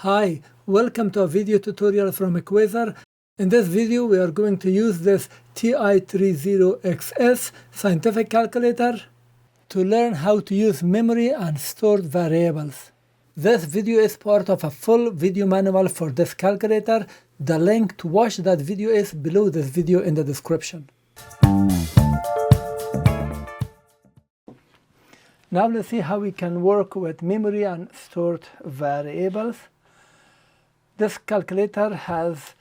Hi, welcome to a video tutorial from Equaser. In this video we are going to use this TI-30XS scientific calculator to learn how to use memory and stored variables. This video is part of a full video manual for this calculator. The link to watch that video is below this video in the description. Now let's see how we can work with memory and stored variables. This calculator has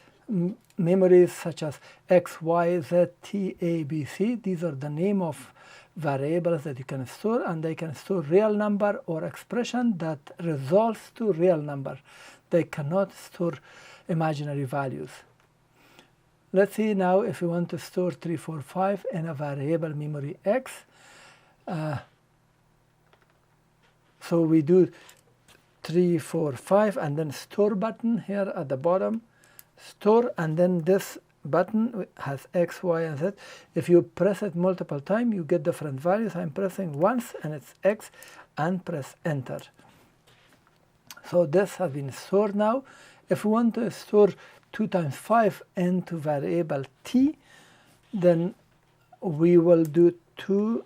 memories such as X, Y, Z, T, A, B, C. These are the name of variables that you can store, and they can store real number or expression that resolves to real number. They cannot store imaginary values. Let's see now if we want to store 3, 4, 5 in a variable memory X. So we do 3, 4, 5 and then store button here at the bottom, store, and then this button has X, Y, and Z. If you press it multiple times, you get different values. I'm pressing once and it's X, and press enter. So this has been stored now. If we want to store 2 times 5 into variable T, then we will do 2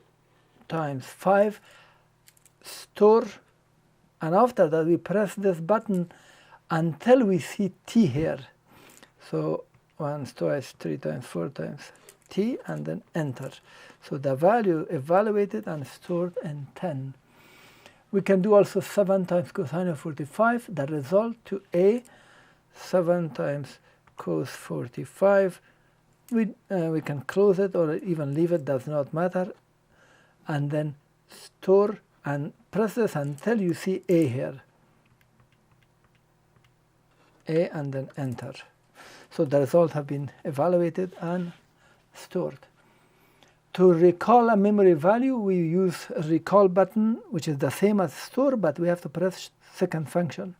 times 5 store, and after that we press this button until we see T here. So 1, 2, 3 times 4 times T, and then enter. So the value evaluated and stored in 10. We can do also 7 times cosine of 45, the result to A. 7 times cos 45. We can close it or even leave it, does not matter. And then store and press this until you see A here. A, and then enter. So the results have been evaluated and stored. To recall a memory value, we use a recall button, which is the same as store, but we have to press second function.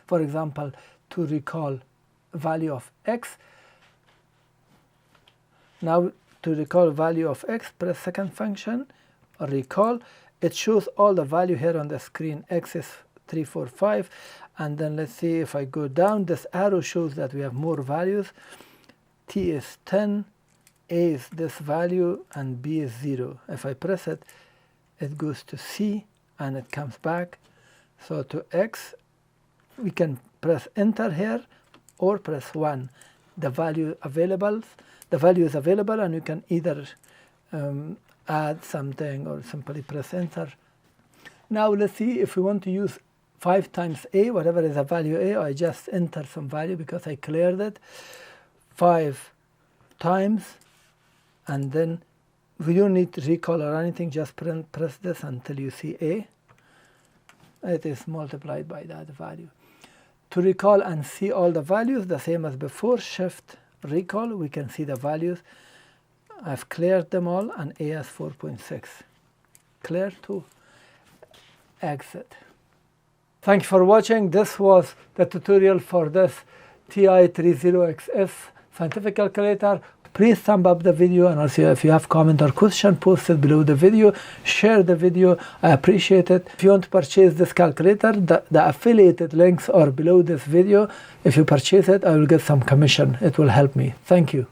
For example, to recall value of X. Now to recall value of X, press second function, or recall. It shows all the value here on the screen. X is 3, 4, 5. And then let's see if I go down, this arrow shows that we have more values. T is 10, A is this value, and B is 0. If I press it, it goes to C and it comes back. So to X, we can press enter here or press 1. The value is available, and you can either add something or simply press enter. Now let's see if we want to use 5 times A, whatever is the value A. I just enter some value because I cleared it. 5 times, and then we don't need to recall or anything, just press this until you see A. It is multiplied by that value. To recall and see all the values, the same as before, shift recall, we can see the values. I've cleared them all, and A has 4.6. Clear to exit. Thank you for watching. This was the tutorial for this TI-30XS scientific calculator. Please thumb up the video, and also if you have comment or question, post it below the video. Share the video. I appreciate it. If you want to purchase this calculator, the affiliated links are below this video. If you purchase it, I will get some commission. It will help me. Thank you.